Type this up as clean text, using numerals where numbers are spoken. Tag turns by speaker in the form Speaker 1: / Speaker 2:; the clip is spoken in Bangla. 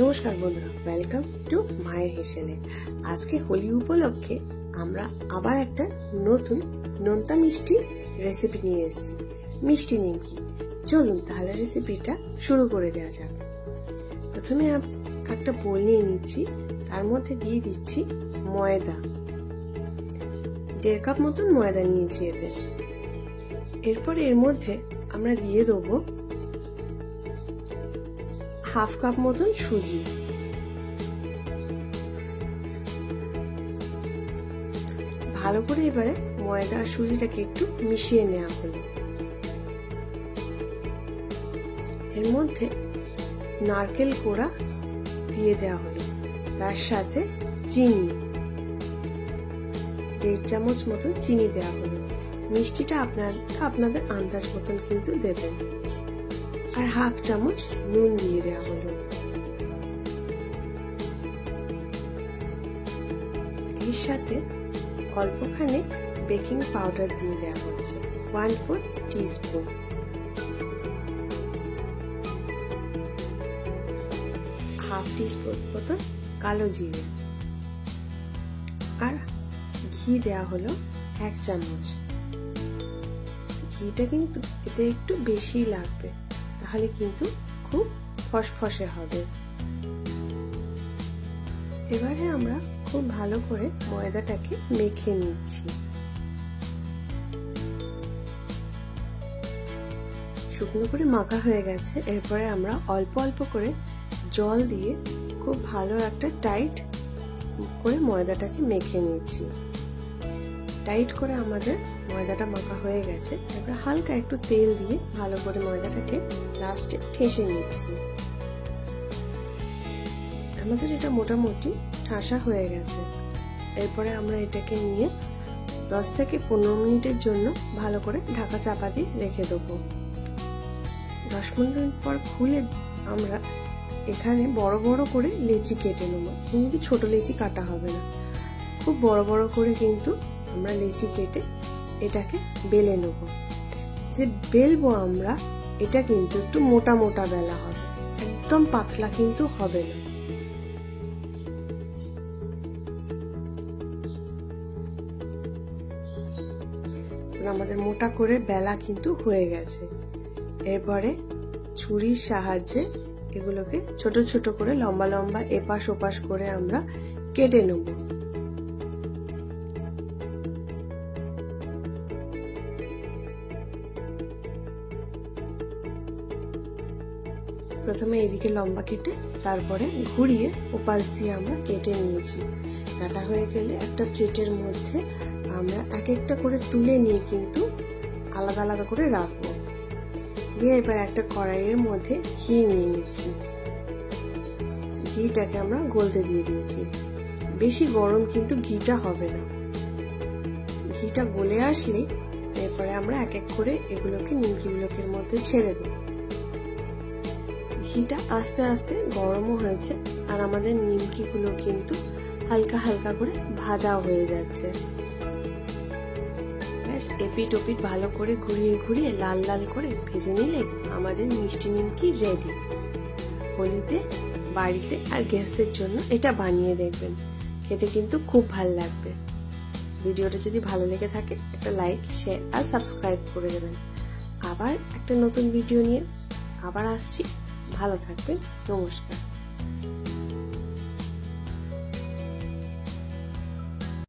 Speaker 1: নমস্কার বন্ধুরা, ওয়েলকাম টু মায়ের হেসেলে। আজকে হোলি উপলক্ষে আমরা আবার একটা নতুন নোনতা মিষ্টি রেসিপি নিয়ে এসেছি, মিষ্টি নিমকি। চলুন তাহলে রেসিপিটা শুরু করে দেওয়া যাক। প্রথমে একটা বোল নিয়ে নিচ্ছি, তার মধ্যে দিয়ে দিচ্ছি ময়দা। 1.5 কাপ মতন ময়দা নিয়েছি এতে। এরপর এর মধ্যে আমরা দিয়ে দেবো 1/2 কাপ মতন সুজি। ভালো করে এবারে ময়দা আর সুজিটাকে একটু মিশিয়ে নেওয়া হলো। এর মধ্যে নারকেল কোড়া দিয়ে দেওয়া হলো, তার সাথে চিনি 1.5 চামচ মতন চিনি দেওয়া হলো। মিষ্টিটা আপনাদের আন্দাজ মতন কিন্তু দেবেন। আর 1/2 চামচ নুন দিয়ে দেওয়া হলো। এর সাথে অল্পখানি বেকিং পাউডার দিয়ে দেওয়া হচ্ছে, 1/4 টিস্পুন। হাফ টিস্পুন মতো কালো জিরে আর ঘি দেওয়া হলো 1 চামচ। ঘিটা কিন্তু এতে একটু বেশি লাগবে, তাহলে কিন্তু খুব ফসফসে হবে। এবারে আমরা খুব ভালো করে ময়দাটাকে মেখে নিচ্ছি। শুকনো করে মাখা হয়ে গেছে। এরপরে আমরা অল্প অল্প করে জল দিয়ে খুব ভালো একটা টাইট করে ময়দাটাকে মেখে নিচ্ছি। টাইট করে আমাদের ময়দাটা মাখা হয়ে গেছে। এবার হালকা একটু তেল দিয়ে ভালো করে ময়দাটাকে লাস্টে ঠেসে নিচ্ছি। আমাদের এটা মোটামুটি ঠাসা হয়ে গেছে। এরপরে আমরা এটাকে নিয়ে 10 থেকে 15 মিনিটের জন্য ভালো করে ঢাকা চাপা দিয়ে রেখে দেবো। 10-15 মিনিট পর খুলে আমরা এখানে বড় বড় করে লেচি কেটে নেবো। কিন্তু ছোট লেচি কাটা হবে না, খুব বড় বড় করে কিন্তু আমরা লেচি কেটে এটাকে বেলে নেব। যে বেলবো আমরা, এটা কিন্তু একটু মোটা মোটা বেলা হবে, একদম পাতলা কিন্তু হবে না। আমাদের মোটা করে বেলা কিন্তু হয়ে গেছে। এরপরে ছুরির সাহায্যে এগুলোকে ছোট ছোট করে লম্বা লম্বা এপাশ ওপাশ করে আমরা কেটে নেব। প্রথমে এদিকে লম্বা কেটে তারপরে ঘুরিয়ে ওপাশ দিয়ে আমরা কেটে নিয়েছি। কাটা হয়ে গেলে একটা প্লেটের মধ্যে আমরা এক একটা করে তুলে নিয়ে কিন্তু আলাদা আলাদা করে রাখবো। দিয়ে এবার একটা কড়াইয়ের মধ্যে ঘি নিয়ে নিচ্ছি। ঘিটাকে আমরা গলতে দিয়ে দিয়েছি। বেশি গরম কিন্তু ঘিটা হবে না। ঘিটা গলে আসলে এরপরে আমরা এক এক করে এগুলোকে নিমকিগুলোকে মধ্যে ছেড়ে দেব। ঘিটা আস্তে আস্তে গরমও হয়েছে আর আমাদের নিমকিগুলো কিন্তু হালকা হালকা করে ভাজাও হয়ে যাচ্ছে। এপিট ওপিট ভালো করে ঘুরিয়ে ঘুরিয়ে লাল লাল করে ভেজে নিলে আমাদের মিষ্টি নিমকি রেডি। হোলিতে বাড়িতে আর গেস্টের জন্য এটা বানিয়ে দেখবেন, খেতে কিন্তু খুব ভালো লাগবে। ভিডিওটা যদি ভালো লেগে থাকে একটা লাইক, শেয়ার আর সাবস্ক্রাইব করে দেবেন। আবার একটা নতুন ভিডিও নিয়ে আবার আসছি। ভালো থাকবেন। নমস্কার।